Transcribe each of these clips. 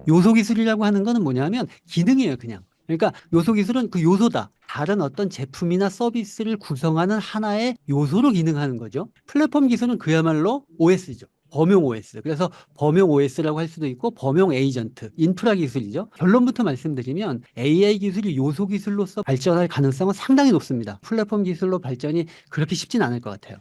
요소 기술이라고 하는 거는 뭐냐면 기능이에요, 그냥. 그러니까 요소 기술은 그 요소다. 다른 어떤 제품이나 서비스를 구성하는 하나의 요소로 기능하는 거죠. 플랫폼 기술은 그야말로 OS죠. 범용 OS. 그래서 범용 OS라고 할 수도 있고 범용 에이전트, 인프라 기술이죠. 결론부터 말씀드리면 AI 기술이 요소 기술로서 발전할 가능성은 상당히 높습니다. 플랫폼 기술로 발전이 그렇게 쉽진 않을 것 같아요.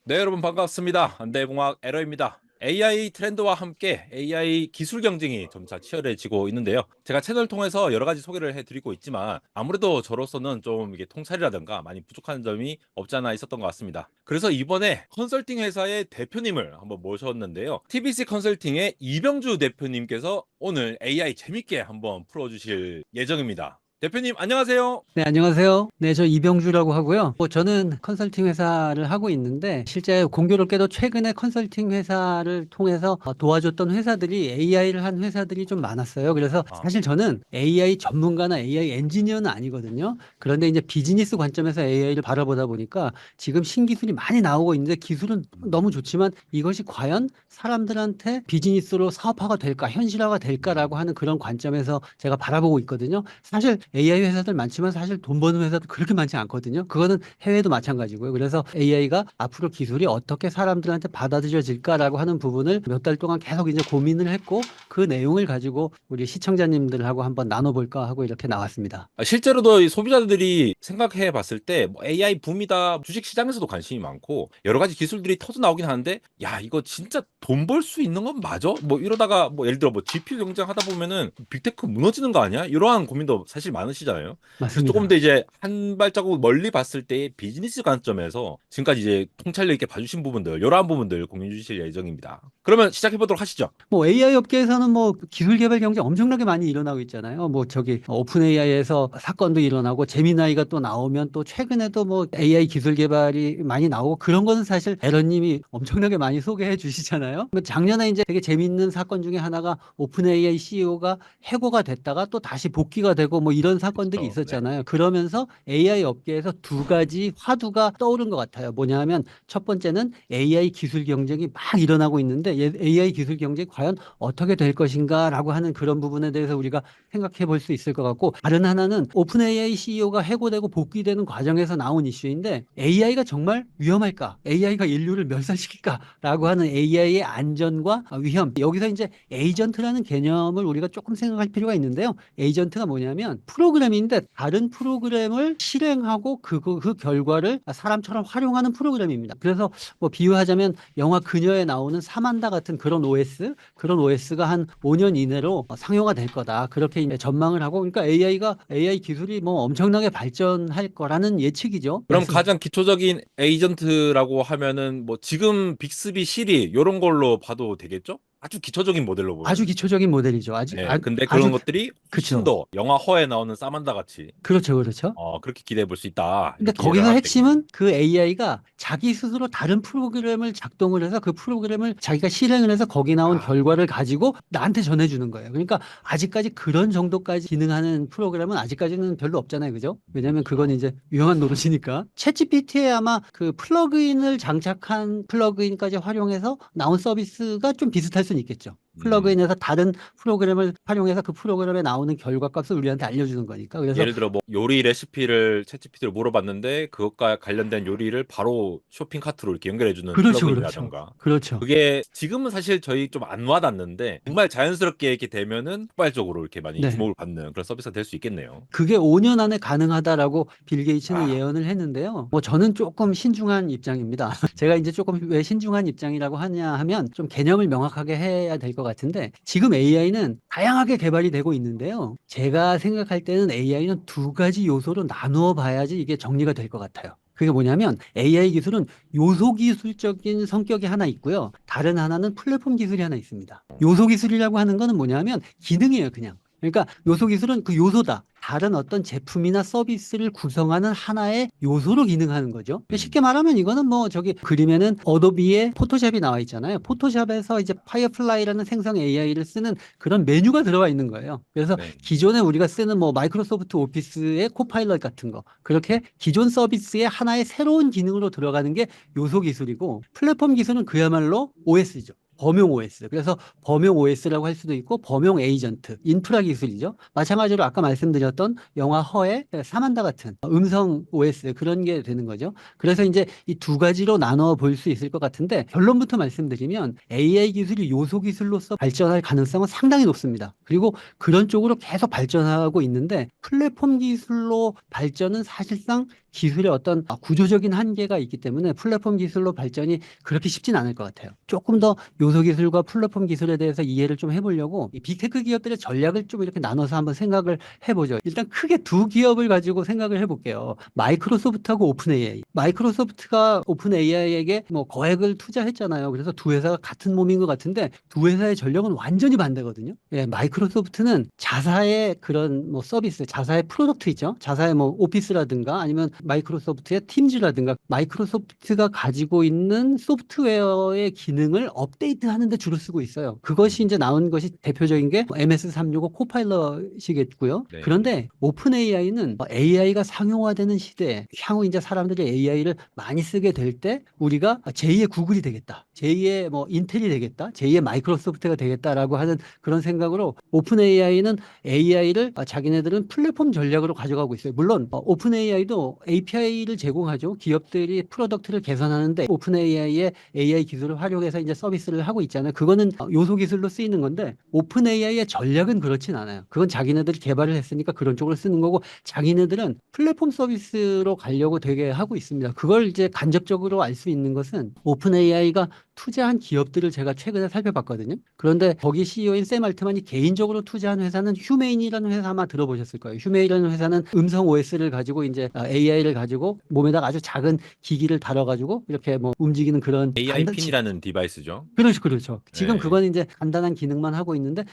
네, 여러분 반갑습니다. 안대공학 에러입니다. AI 트렌드와 함께 AI 기술 경쟁이 점차 치열해지고 있는데요. 제가 채널 통해서 여러 가지 소개를 해드리고 있지만 아무래도 저로서는 좀 이게 통찰이라든가 많이 부족한 점이 없지 않아 있었던 것 같습니다. 그래서 이번에 컨설팅 회사의 대표님을 한번 모셨는데요. TBC 컨설팅의 이병주 대표님께서 오늘 AI 재밌게 한번 풀어주실 예정입니다. 대표님 안녕하세요. 네, 안녕하세요. 네, 저 이병주라고 하고요. 저는 컨설팅 회사를 하고 있는데 실제 공교롭게도 최근에 컨설팅 회사를 통해서 도와줬던 회사들이 AI를 한 회사들이 좀 많았어요. 그래서 아, 사실 저는 AI 전문가나 AI 엔지니어는 아니거든요. 그런데 이제 비즈니스 관점에서 AI를 바라보다 보니까 지금 신기술이 많이 나오고 있는데 기술은 너무 좋지만 이것이 과연 사람들한테 비즈니스로 사업화가 될까, 현실화가 될까라고 하는 그런 관점에서 제가 바라보고 있거든요. 사실 AI 회사들 많지만 사실 돈 버는 회사도 그렇게 많지 않거든요. 그거는 해외도 마찬가지고요. 그래서 AI가 앞으로 기술이 어떻게 사람들한테 받아들여질까라고 하는 부분을 몇 달 동안 계속 이제 고민을 했고 그 내용을 가지고 우리 시청자님들하고 한번 나눠볼까 하고 이렇게 나왔습니다. 실제로도 이 소비자들이 생각해 봤을 때 뭐 AI 붐이다. 주식 시장에서도 관심이 많고 여러 가지 기술들이 터져 나오긴 하는데 야, 이거 진짜 돈 벌 수 있는 건 맞아? 뭐 이러다가 뭐 예를 들어 뭐 GPU 경쟁하다 보면은 빅테크 무너지는 거 아니야? 이러한 고민도 사실 많으시잖아요. 그래서 조금 더 맞습니다. 이제 한 발자국 멀리 봤을 때의 비즈니스 관점에서 지금까지 이제 통찰력 있게 봐주신 부분들, 이러한 부분들 공유해 주실 예정입니다. 그러면 시작해 보도록 하시죠. 뭐 AI 업계에서는 뭐 기술 개발 경쟁 엄청나게 많이 일어나고 있잖아요. 뭐 저기 오픈 AI에서 사건도 일어나고 제미나이가 또 나오면 또 최근에도 뭐 AI 기술 개발이 많이 나오고 그런 거는 사실 에러님이 엄청나게 많이 소개해 주시잖아요. 뭐 작년에 이제 되게 재밌는 사건 중에 하나가 오픈 AI CEO가 해고가 됐다가 또 다시 복귀가 되고 뭐 이런 사건들이 네. 있었잖아요. 그러면서 AI 업계에서 두 가지 화두가 떠오른 것 같아요. 뭐냐면 첫 번째는 AI 기술 경쟁이 막 일어나고 있는데 AI 기술 경쟁이 과연 어떻게 될 것인가라고 하는 그런 부분에 대해서 우리가 생각해 볼 수 있을 것 같고 다른 하나는 오픈 AI CEO가 해고되고 복귀되는 과정에서 나온 이슈인데 AI가 정말 위험할까? AI가 인류를 멸살시킬까라고 하는 AI의 안전과 위험. 여기서 이제 에이전트라는 개념을 우리가 조금 생각할 필요가 있는데요. 에이전트가 뭐냐면 프로그램인데 다른 프로그램을 실행하고 그 결과를 사람처럼 활용하는 프로그램입니다. 그래서 뭐 비유하자면 영화 그녀에 나오는 사만다 같은 그런 OS가 한 5년 이내로 상용화 될 거다. 그렇게 이제 전망을 하고 그러니까 AI 기술이 뭐 엄청나게 발전할 거라는 예측이죠. 그럼 가장 기초적인 에이전트라고 하면은 뭐 지금 빅스비, 시리 이런 걸로 봐도 되겠죠? 아주 기초적인 모델로 아주 보면. 기초적인 모델이죠. 네, 근데 아주 그런 것들이 훨씬 그렇죠. 더 영화 허에 나오는 사만다 같이 그렇죠. 그렇죠. 그렇게 기대해 볼 수 있다. 근데 이렇게 이해를 거기서 하면 되겠네요. 핵심은 그 AI가 자기 스스로 다른 프로그램을 작동을 해서 그 프로그램을 자기가 실행을 해서 거기 나온 아, 결과를 가지고 나한테 전해주는 거예요. 그러니까 아직까지 그런 정도까지 기능하는 프로그램은 아직까지는 별로 없잖아요. 그죠? 왜냐하면 그건 그렇죠. 이제 유용한 노릇이니까. 챗GPT에 아마 그 플러그인을 장착한 플러그인까지 활용해서 나온 서비스가 좀 비슷할 수는 있겠죠. 음, 플러그인에서 다른 프로그램을 활용해서 그 프로그램에 나오는 결과값을 우리한테 알려주는 거니까. 그래서 예를 들어 뭐 요리 레시피를 챗GPT로 물어봤는데 그것과 관련된 요리를 바로 쇼핑 카트로 이렇게 연결해 주는 그렇죠, 그렇죠. 플러그인이라던가. 그렇죠. 그게 지금은 사실 저희 좀 안 와닿는데 정말 자연스럽게 이렇게 되면은 폭발적으로 이렇게 많이 네. 주목을 받는 그런 서비스가 될 수 있겠네요. 그게 5년 안에 가능하다라고 빌 게이츠는 아, 예언을 했는데요. 뭐 저는 조금 신중한 입장입니다. 제가 이제 조금 왜 신중한 입장이라고 하냐 하면 좀 개념을 명확하게 해야 될 것 같은데 지금 AI는 다양하게 개발이 되고 있는데요. 제가 생각할 때는 AI는 두 가지 요소로 나누어 봐야지 이게 정리가 될 것 같아요. 그게 뭐냐면 AI 기술은 요소 기술적인 성격이 하나 있고요. 다른 하나는 플랫폼 기술이 하나 있습니다. 요소 기술이라고 하는 거는 뭐냐면 기능이에요, 그냥. 그러니까 요소 기술은 그 요소다. 다른 어떤 제품이나 서비스를 구성하는 하나의 요소로 기능하는 거죠. 음, 쉽게 말하면 이거는 뭐 저기 그림에는 어도비의 포토샵이 나와 있잖아요. 포토샵에서 이제 파이어플라이라는 생성 AI를 쓰는 그런 메뉴가 들어가 있는 거예요. 그래서 네. 기존에 우리가 쓰는 뭐 마이크로소프트 오피스의 코파일럿 같은 거 그렇게 기존 서비스의 하나의 새로운 기능으로 들어가는 게 요소 기술이고 플랫폼 기술은 그야말로 OS죠. 범용 OS. 그래서 범용 OS라고 할 수도 있고 범용 에이전트, 인프라 기술이죠. 마찬가지로 아까 말씀드렸던 영화 허의 사만다 같은 음성 OS 그런 게 되는 거죠. 그래서 이제 이 두 가지로 나눠 볼 수 있을 것 같은데 결론부터 말씀드리면 AI 기술이 요소 기술로서 발전할 가능성은 상당히 높습니다. 그리고 그런 쪽으로 계속 발전하고 있는데 플랫폼 기술로 발전은 사실상 기술의 어떤 구조적인 한계가 있기 때문에 플랫폼 기술로 발전이 그렇게 쉽진 않을 것 같아요. 조금 더 요소 기술과 플랫폼 기술에 대해서 이해를 좀 해보려고 이 빅테크 기업들의 전략을 좀 이렇게 나눠서 한번 생각을 해보죠. 일단 크게 두 기업을 가지고 생각을 해볼게요. 마이크로소프트하고 오픈 AI. 마이크로소프트가 오픈 AI에게 뭐 거액을 투자했잖아요. 그래서 두 회사가 같은 몸인 것 같은데 두 회사의 전략은 완전히 반대거든요. 예, 마이크로소프트는 자사의 그런 뭐 서비스, 자사의 프로덕트 있죠. 자사의 뭐 오피스라든가 아니면 마이크로소프트의 팀즈라든가 마이크로소프트가 가지고 있는 소프트웨어의 기능을 업데이트하는 데 주로 쓰고 있어요. 그것이 이제 나온 것이 대표적인 게 MS365 코파일럿이겠고요. 네. 그런데 오픈 AI는 AI가 상용화되는 시대에 향후 이제 사람들이 AI를 많이 쓰게 될 때 우리가 제2의 구글이 되겠다. 제2의 뭐 인텔이 되겠다. 제2의 마이크로소프트가 되겠다라고 하는 그런 생각으로 오픈 AI는 AI를 자기네들은 플랫폼 전략으로 가져가고 있어요. 물론 오픈 AI도 API를 제공하죠. 기업들이 프로덕트를 개선하는데 오픈 AI의 AI 기술을 활용해서 이제 서비스를 하고 있잖아요. 그거는 요소 기술로 쓰이는 건데 오픈 AI의 전략은 그렇진 않아요. 그건 자기네들이 개발을 했으니까 그런 쪽으로 쓰는 거고 자기네들은 플랫폼 서비스로 가려고 되게 하고 있습니다. 그걸 이제 간접적으로 알 수 있는 것은 오픈 AI가 투자한 기업들을 제가 최근에 살펴봤거든요. 그런데 거기 CEO인 샘 알트만이 개인적으로 투자한 회사는 휴메인이라는 회사 아마 들어보셨을 거예요. 휴메인이라는 회사는 음성 OS를 가지고 이제 AI를 가지고 몸에다가 아주 작은 기기를 달아가지고 이렇게 뭐 움직이는 그런 AI 핀이라는 디바이스죠. 그렇죠, 그렇죠. 지금 네. 그건 이제 간단한 기능만 하고 있는데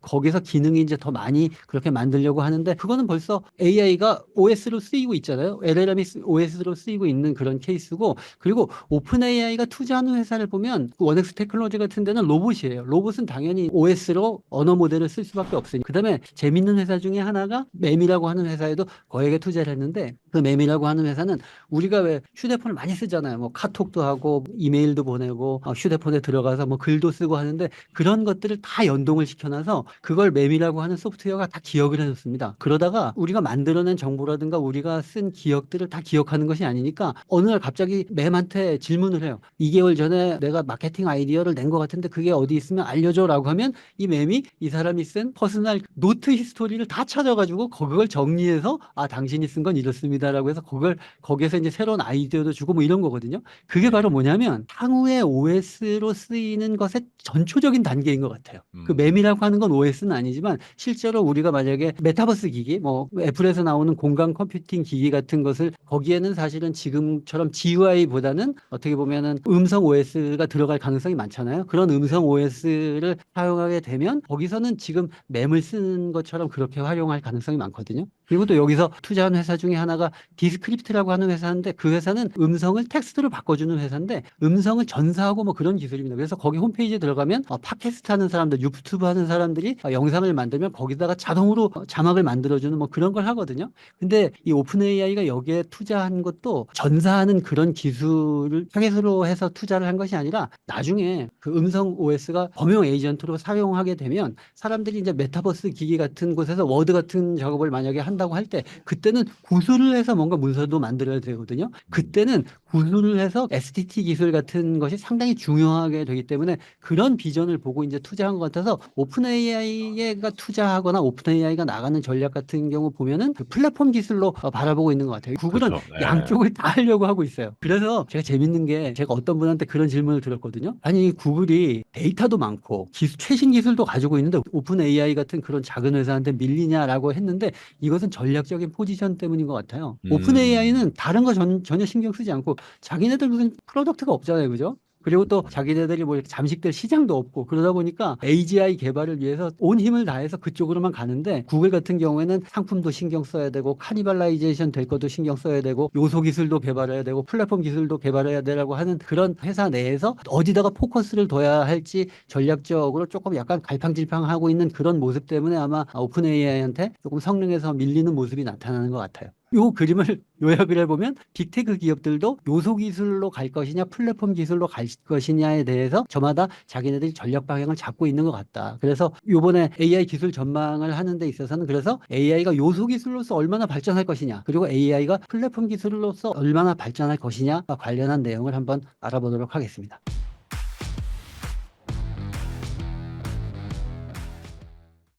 거기서 기능이 이제 더 많이 그렇게 만들려고 하는데 그거는 벌써 AI가 OS로 쓰이고 있잖아요. LLM이 OS로 쓰이고 있는 그런 케이스고 그리고 오픈 AI가 투자하는 회사를 보면 그 원엑스 테크놀로지 같은 데는 로봇이에요. 로봇은 당연히 OS로 언어 모델을 쓸 수밖에 없으니. 그다음에 재밌는 회사 중에 하나가 맴이라고 하는 회사에도 거액의 투자를 했는데 그 맴이라고 하는 회사는 우리가 왜 휴대폰을 많이 쓰잖아요. 뭐 카톡도 하고 이메일도 보내고 휴대폰에 들어가서 뭐 글도 쓰고 하는데 그런 것들을 다 연동을 시켜놔서 그걸 맴이라고 하는 소프트웨어가 다 기억을 해놓습니다. 그러다가 우리가 만들어낸 정보라든가 우리가 쓴 기억들을 다 기억하는 것이 아니니까 어느 날 갑자기 맴한테 질문을 해요. 2개월 전에 내가 마케팅 아이디어를 낸 것 같은데 그게 어디 있으면 알려줘라고 하면 이 맴이 이 사람이 쓴 퍼스널 노트 히스토리를 다 찾아가지고 그걸 정리해서 당신이 쓴 건 이렇습니다라고 해서 그걸 거기에서 이제 새로운 아이디어도 주고 뭐 이런 거거든요. 그게 바로 뭐냐면 향후의 OS로 쓰이는 것의 전초적인 단계인 것 같아요. 그 맴이라고 하는 건 OS는 아니지만 실제로 우리가 만약에 메타버스 기기, 뭐 애플에서 나오는 공간 컴퓨팅 기기 같은 것을 거기에는 사실은 지금처럼 GUI보다는 어떻게 보면은 음성 OS가 들어갈 가능성이 많잖아요. 그런 음성 OS를 사용하게 되면 거기서는 지금 맴을 쓰는 것처럼 그렇게 활용할 가능성이 많거든요. 그리고 또 여기서 투자한 회사 중에 하나가 디스크립트라고 하는 회사인데 그 회사는 음성을 텍스트로 바꿔주는 회사인데 음성을 전사하고 뭐 그런 기술입니다. 그래서 거기 홈페이지에 들어가면 팟캐스트 하는 사람들, 유튜브 하는 사람들이 영상을 만들면 거기다가 자동으로 자막을 만들어주는 뭐 그런 걸 하거든요. 근데 이 오픈 AI가 여기에 투자한 것도 전사하는 그런 기술을 타겟으로 해서 투자를 한 것이 아니라 나중에 그 음성 OS가 범용 에이전트로 사용하게 되면 사람들이 이제 메타버스 기기 같은 곳에서 워드 같은 작업을 만약에 한다고 할 때 그때는 구술을 해서 뭔가 문서도 만들어야 되거든요. 그때는 구술을 해서 STT 기술 같은 것이 상당히 중요하게 되기 때문에 그런 비전을 보고 이제 투자한 것 같아서 오픈 AI가 투자하거나 오픈 AI가 나가는 전략 같은 경우 보면은 그 플랫폼 기술로 바라보고 있는 것 같아요. 구글은 그렇죠. 네. 양쪽을 다 하려고 하고 있어요. 그래서 제가 재밌는 게 제가 어떤 분한테 그런 질문을 들었거든요. 아니 구글이 데이터도 많고 최신 기술도 가지고 있는데 오픈 AI 같은 그런 작은 회사한테 밀리냐라고 했는데 이것은 전략적인 포지션 때문인 것 같아요. 오픈 AI는 다른 거 전혀 신경 쓰지 않고 자기네들 무슨 프로덕트가 없잖아요. 그죠? 그리고 또 자기네들이 뭐 이렇게 잠식될 시장도 없고 그러다 보니까 AGI 개발을 위해서 온 힘을 다해서 그쪽으로만 가는데 구글 같은 경우에는 상품도 신경 써야 되고 카니발라이제이션 될 것도 신경 써야 되고 요소 기술도 개발해야 되고 플랫폼 기술도 개발해야 되라고 하는 그런 회사 내에서 어디다가 포커스를 둬야 할지 전략적으로 조금 약간 갈팡질팡하고 있는 그런 모습 때문에 아마 오픈 AI한테 조금 성능에서 밀리는 모습이 나타나는 것 같아요. 요 그림을 요약을 해보면 빅테크 기업들도 요소 기술로 갈 것이냐 플랫폼 기술로 갈 것이냐에 대해서 저마다 자기네들이 전략 방향을 잡고 있는 것 같다. 그래서 요번에 AI 기술 전망을 하는 데 있어서는 그래서 AI가 요소 기술로서 얼마나 발전할 것이냐 그리고 AI가 플랫폼 기술로서 얼마나 발전할 것이냐와 관련한 내용을 한번 알아보도록 하겠습니다.